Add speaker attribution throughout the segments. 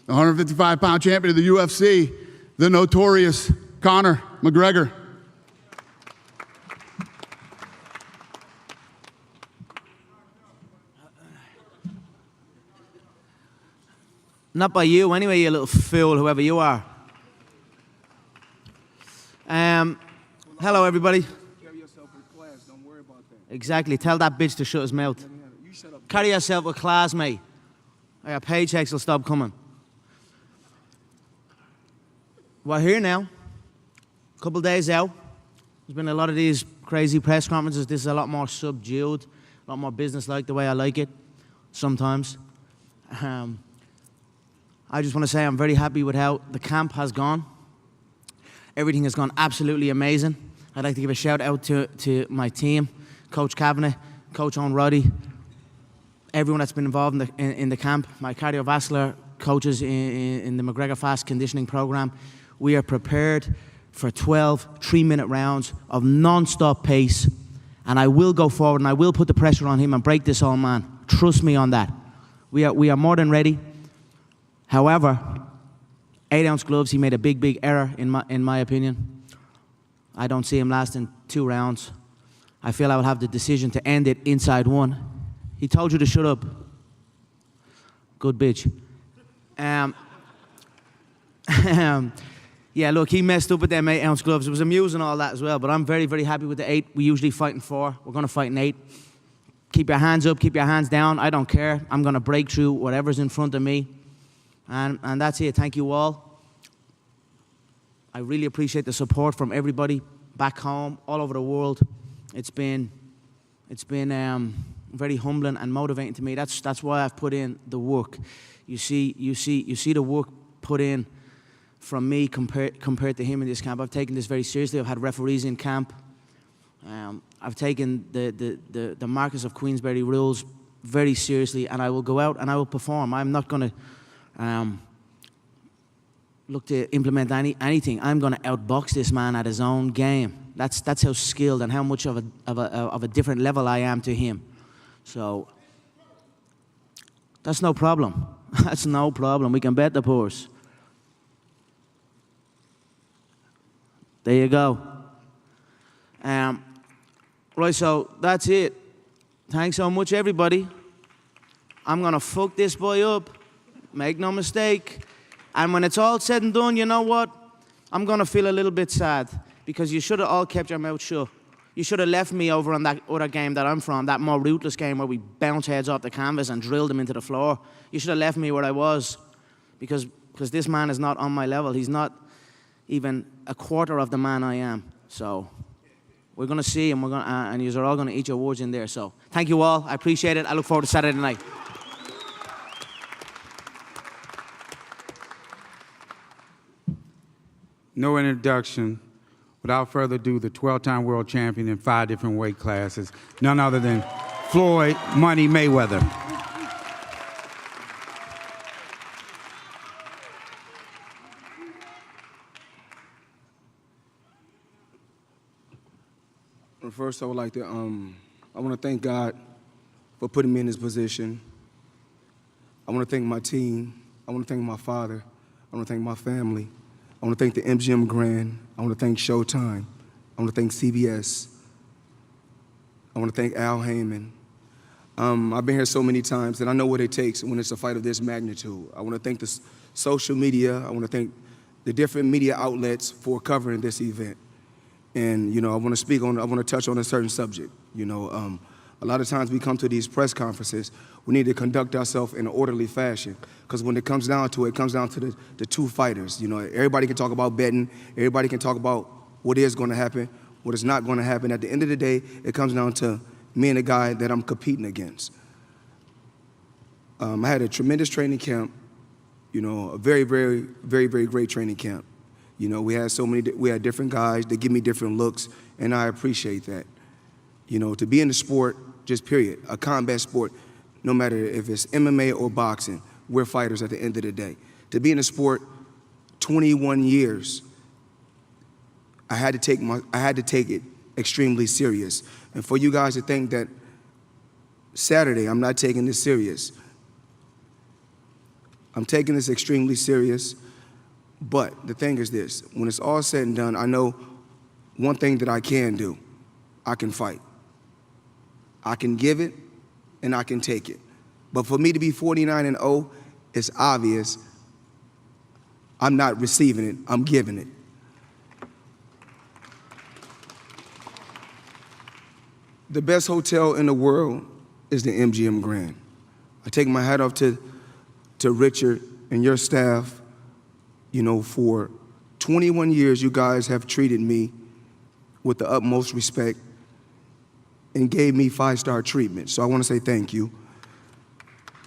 Speaker 1: the 155-pound champion of the UFC, the notorious Conor McGregor.
Speaker 2: Not by you anyway, you little fool, whoever you are. Hello, everybody.
Speaker 3: Carry yourself with class. Don't worry about that.
Speaker 2: Exactly. Tell that bitch to shut his mouth.
Speaker 3: You shut up.
Speaker 2: Carry yourself with class, mate. Our paychecks will stop coming. We're here now. A couple days out. There's been a lot of these crazy press conferences. This is a lot more subdued, a lot more business-like, the way I like it sometimes. I just want to say I'm very happy with how the camp has gone. Everything has gone absolutely amazing. I'd like to give a shout out to my team, Coach Kavanagh, Coach Owen Roddy, everyone that's been involved in the camp, my cardiovascular coaches in the McGregor Fast Conditioning Program. We are prepared for 12 3-minute rounds of non-stop pace, and I will go forward and I will put the pressure on him and break this old man. Trust me on that. We are more than ready. However, 8-ounce gloves, he made a big error in my opinion. I don't see him lasting 2 rounds. I feel I will have the decision to end it inside 1. He told you to shut up. Good bitch. Yeah, look, he messed up with them 8-ounce gloves. It was amusing all that as well, but I'm very happy with the 8. We usually fight in 4. We're gonna fight in 8. Keep your hands up, keep your hands down. I don't care. I'm gonna break through whatever's in front of me. And that's it. Thank you all. I really appreciate the support from everybody back home, all over the world. It's been very humbling and motivating to me. That's why I've put in the work. You see the work put in from me compared to him in this camp. I've taken this very seriously. I've had referees in camp. I've taken the Marquess of Queensberry rules very seriously, and I will go out and I will perform. I'm not going to look to implement anything. I'm going to outbox this man at his own game. That's how skilled and how much of a different level I am to him. So that's no problem. That's no problem. We can bet the purse. There you go. Right, so that's it. Thanks so much, everybody. I'm going to fuck this boy up. Make no mistake. And when it's all said and done, you know what? I'm going to feel a little bit sad because you should have all kept your mouth shut. You should have left me over on that other game that I'm from, that more ruthless game where we bounce heads off the canvas and drill them into the floor. You should have left me where I was because this man is not on my level. He's not even a quarter of the man I am. So we're going to see, and and you're all going to eat your words in there. So thank you all. I appreciate it. I look forward to Saturday night.
Speaker 3: No introduction. Without further ado, the 12-time world champion in 5 different weight classes, none other than Floyd Money Mayweather.
Speaker 4: First, I would like to, I want to thank God for putting me in this position. I want to thank my team. I want to thank my father. I want to thank my family. I want to thank the MGM Grand. I want to thank Showtime. I want to thank CBS. I want to thank Al Heyman. I've been here so many times that I know what it takes when it's a fight of this magnitude. I want to thank the social media. I want to thank the different media outlets for covering this event. And, you know, I want to touch on a certain subject. You know, a lot of times we come to these press conferences, we need to conduct ourselves in an orderly fashion. Because when it comes down to it, it comes down to the 2 fighters. You know, everybody can talk about betting, everybody can talk about what is going to happen, what is not going to happen. At the end of the day, it comes down to me and the guy that I'm competing against. I had a tremendous training camp, you know, a very great training camp. You know, we had different guys that give me different looks, and I appreciate that. You know, to be in the sport, just period, a combat sport, no matter if it's MMA or boxing, we're fighters at the end of the day. To be in the sport 21 years, I had to take it extremely serious. And for you guys to think that Saturday I'm not taking this serious, I'm taking this extremely serious, but the thing is this, when it's all said and done, I know one thing that I can do. I can fight. I can give it, and I can take it. But for me to be 49-0, it's obvious I'm not receiving it, I'm giving it. The best hotel in the world is the MGM Grand. I take my hat off to Richard and your staff. You know, for 21 years, you guys have treated me with the utmost respect and gave me 5-star treatment. So I want to say thank you.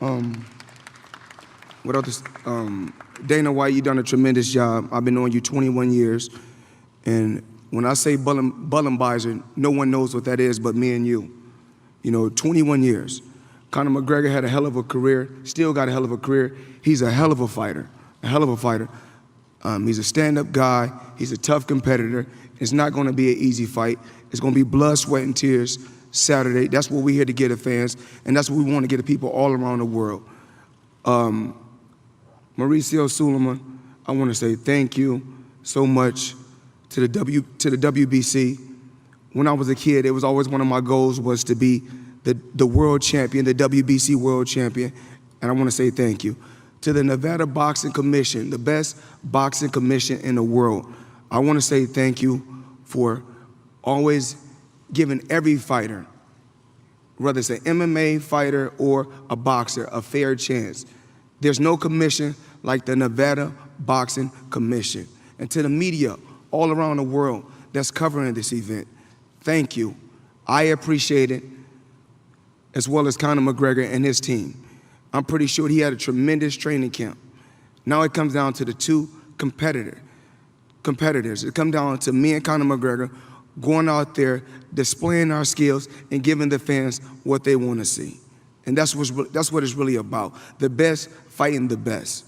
Speaker 4: What else? Dana White, you've done a tremendous job. I've been knowing you 21 years. And when I say Bullenbeiser, no one knows what that is but me and you. You know, 21 years. Conor McGregor had a hell of a career, still got a hell of a career. He's a hell of a fighter, a hell of a fighter. He's a stand-up guy. He's a tough competitor. It's not going to be an easy fight. It's going to be blood, sweat, and tears Saturday. That's what we're here to get the fans, and that's what we want to get the people all around the world. Mauricio Suleiman, I want to say thank you so much to the WBC. When I was a kid, it was always one of my goals was to be the world champion, the WBC world champion, and I want to say thank you. To the Nevada Boxing Commission, the best boxing commission in the world, I want to say thank you for always giving every fighter, whether it's an MMA fighter or a boxer, a fair chance. There's no commission like the Nevada Boxing Commission. And to the media all around the world that's covering this event, thank you. I appreciate it, as well as Conor McGregor and his team. I'm pretty sure he had a tremendous training camp. Now it comes down to the two competitors. It comes down to me and Conor McGregor going out there, displaying our skills, and giving the fans what they want to see. And that's what it's really about. The best fighting the best.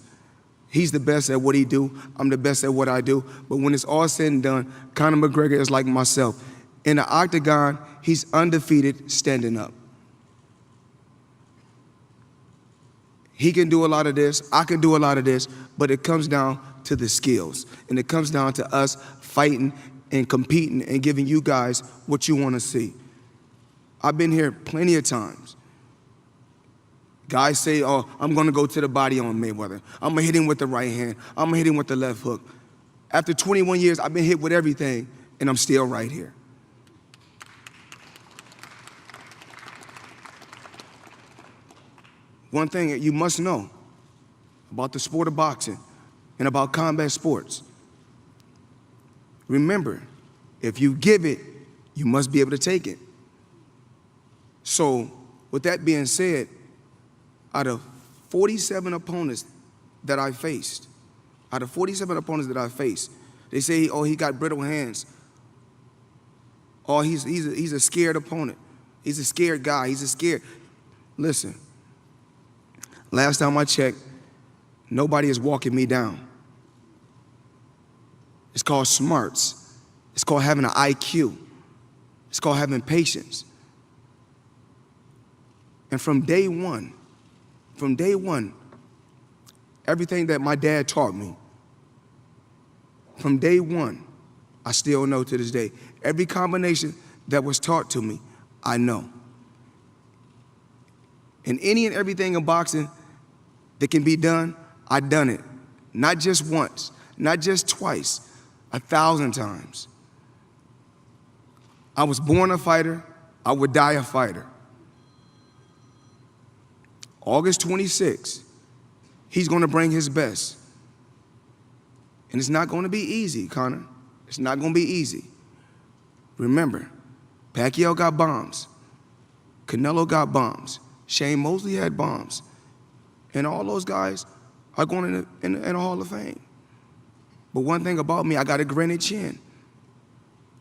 Speaker 4: He's the best at what he do. I'm the best at what I do. But when it's all said and done, Conor McGregor is like myself. In the octagon, he's undefeated standing up. He can do a lot of this, I can do a lot of this, but it comes down to the skills. And it comes down to us fighting and competing and giving you guys what you want to see. I've been here plenty of times. Guys say, oh, I'm going to go to the body on Mayweather. I'm going to hit him with the right hand. I'm going to hit him with the left hook. After 21 years, I've been hit with everything, and I'm still right here. One thing that you must know about the sport of boxing and about combat sports, remember, if you give it, you must be able to take it. So, with that being said, out of 47 opponents that I faced, they say, oh, he got brittle hands. Oh, he's a scared opponent. He's a scared guy. He's a scared. Listen. Last time I checked, nobody is walking me down. It's called smarts. It's called having an IQ. It's called having patience. And from day one, everything that my dad taught me, from day one, I still know to this day. Every combination that was taught to me, I know. And any and everything in boxing that can be done, I've done it. Not just once, not just twice, 1,000 times. I was born a fighter, I would die a fighter. August 26th, he's gonna bring his best. And it's not gonna be easy, Conor. It's not gonna be easy. Remember, Pacquiao got bombs. Canelo got bombs. Shane Mosley had bombs. And all those guys are going in the Hall of Fame. But one thing about me, I got a granite chin.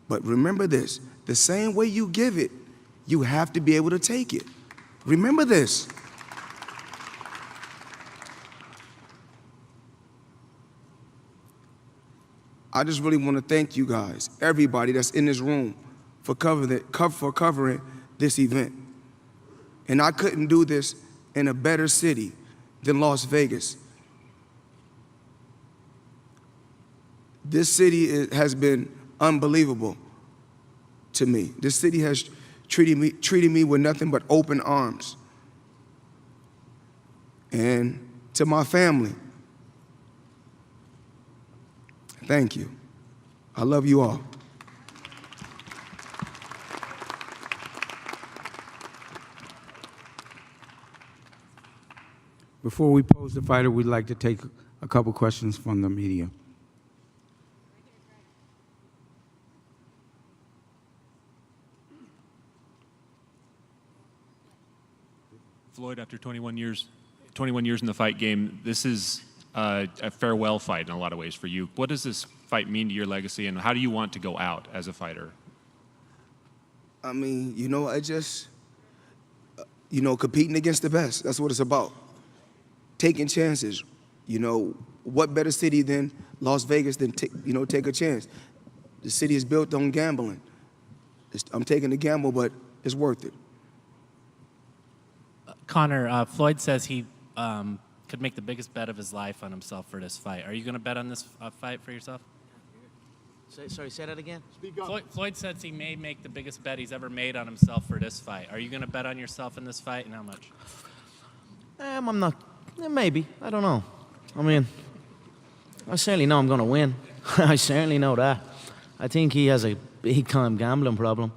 Speaker 4: But remember this, the same way you give it, you have to be able to take it. Remember this. I just really want to thank you guys, everybody that's in this room, for covering this event. And I couldn't do this in a better city than Las Vegas. This city has been unbelievable to me. This city has treated me with nothing but open arms. And to my family, thank you. I love you all.
Speaker 3: Before we pose the fighter, we'd like to take a couple questions from the media.
Speaker 5: Floyd, after 21 years in the fight game, this is a farewell fight in a lot of ways for you. What does this fight mean to your legacy, and how do you want to go out as a fighter?
Speaker 4: I mean, I just, competing against the best. That's what it's about. Taking chances. What better city than Las Vegas than take a chance? The city is built on gambling. I'm taking a gamble, but it's worth it.
Speaker 6: Conor, Floyd says he could make the biggest bet of his life on himself for this fight. Are you going to bet on this fight for yourself?
Speaker 2: Sorry, say that again?
Speaker 6: Floyd says he may make the biggest bet he's ever made on himself for this fight. Are you going to bet on yourself in this fight, and how much?
Speaker 2: I'm not. Maybe. I don't know. I mean, I certainly know I'm going to win. I certainly know that. I think he has a big-time gambling problem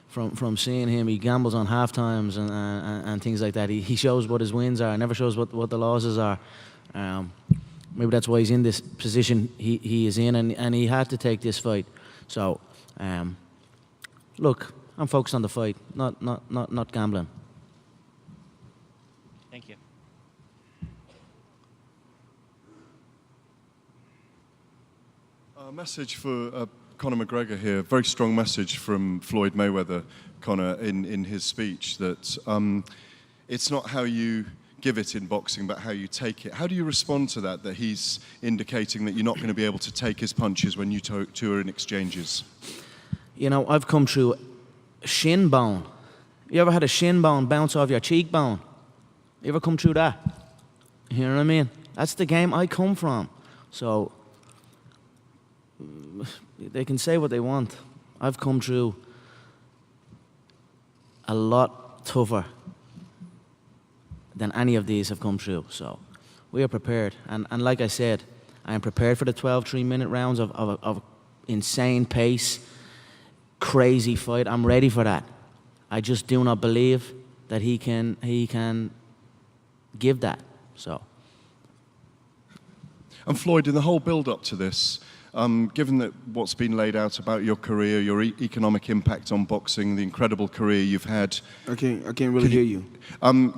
Speaker 2: from seeing him. He gambles on half times and things like that. He shows what his wins are, never shows what the losses are. Maybe that's why he's in this position he is in, and he had to take this fight. So, look, I'm focused on the fight, not gambling.
Speaker 6: Thank you.
Speaker 7: A message for Conor McGregor here. Very strong message from Floyd Mayweather, Conor, in his speech that it's not how you give it in boxing, but how you take it. How do you respond to that he's indicating that you're not going to be able to take his punches when you two are in exchanges?
Speaker 2: I've come through shin bone. You ever had a shin bone bounce off your cheekbone? You ever come through that? You know what I mean? That's the game I come from. So they can say what they want. I've come through a lot tougher than any of these have come through. So we are prepared. And like I said, I am prepared for the 12 3-minute rounds of insane pace, crazy fight. I'm ready for that. I just do not believe that he can give that. So.
Speaker 7: And Floyd, in the whole build-up to this, given that what's been laid out about your career, your economic impact on boxing, the incredible career you've had,
Speaker 4: I can't really hear you.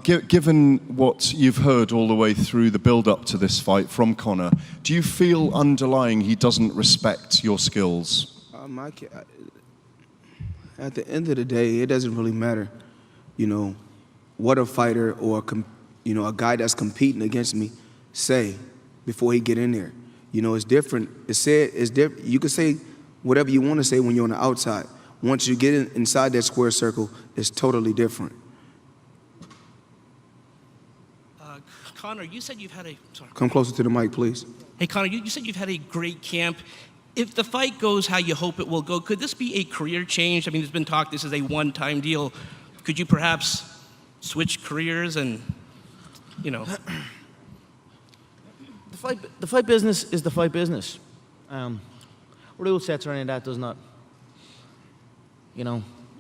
Speaker 7: Given what you've heard all the way through the build-up to this fight from Conor, do you feel underlying he doesn't respect your skills?
Speaker 4: At the end of the day, it doesn't really matter, what a fighter or a guy that's competing against me say before he get in there. It's different. It's different. You can say whatever you want to say when you're on the outside. Once you get inside that square circle, it's totally different.
Speaker 8: Conor, you said you've had a... Sorry.
Speaker 4: Come closer to the mic, please.
Speaker 8: Hey, Conor, you said you've had a great camp. If the fight goes how you hope it will go, could this be a career change? I mean, there's been talk this is a one-time deal. Could you perhaps switch careers and,
Speaker 2: The fight business is the fight business. Rule sets or any of that does not.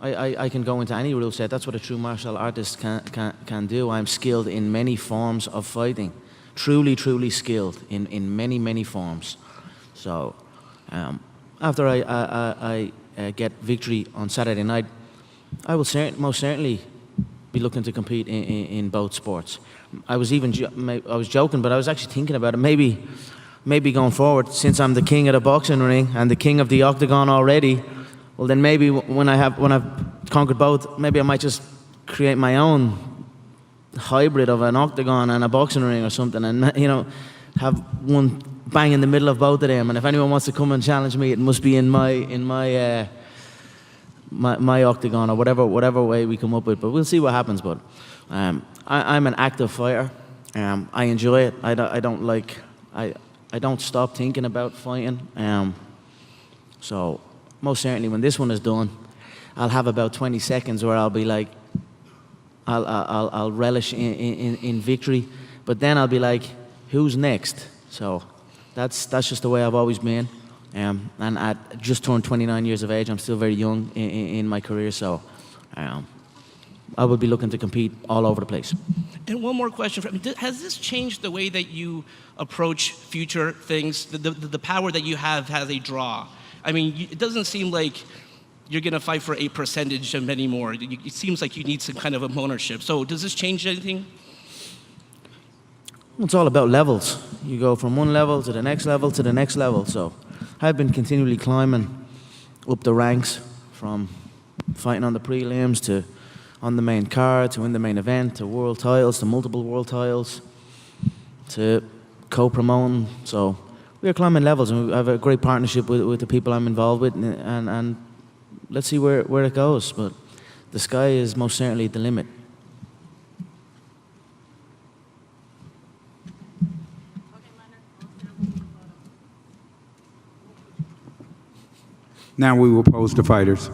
Speaker 2: I can go into any rule set. That's what a true martial artist can do. I'm skilled in many forms of fighting, truly skilled in many forms. So, after I get victory on Saturday night, I will most certainly be looking to compete in both sports. I was joking, but I was actually thinking about it. Maybe going forward, since I'm the king of the boxing ring and the king of the octagon already, well then maybe when I've conquered both, maybe I might just create my own hybrid of an octagon and a boxing ring or something, and have one bang in the middle of both of them. And if anyone wants to come and challenge me, it must be in my octagon or whatever way we come up with. But we'll see what happens. But I'm an active fighter. I enjoy it. I don't stop thinking about fighting. So most certainly when this one is done, I'll have about 20 seconds where I'll be like, I'll relish in victory, but then I'll be like, who's next? So that's just the way I've always been. And I just turned 29 years of age. I'm still very young in my career, so I would be looking to compete all over the place.
Speaker 8: And one more question. Has this changed the way that you approach future things? The power that you have has a draw. I mean, it doesn't seem like you're going to fight for a percentage of anymore. It seems like you need some kind of ownership. So does this change anything?
Speaker 2: It's all about levels. You go from one level to the next level to the next level. So I've been continually climbing up the ranks, from fighting on the prelims to on the main card to in the main event to world titles to multiple world titles to co-promoting. So we're climbing levels, and we have a great partnership with the people I'm involved with, and let's see where it goes. But the sky is most certainly the limit.
Speaker 3: Now we will pose the fighters.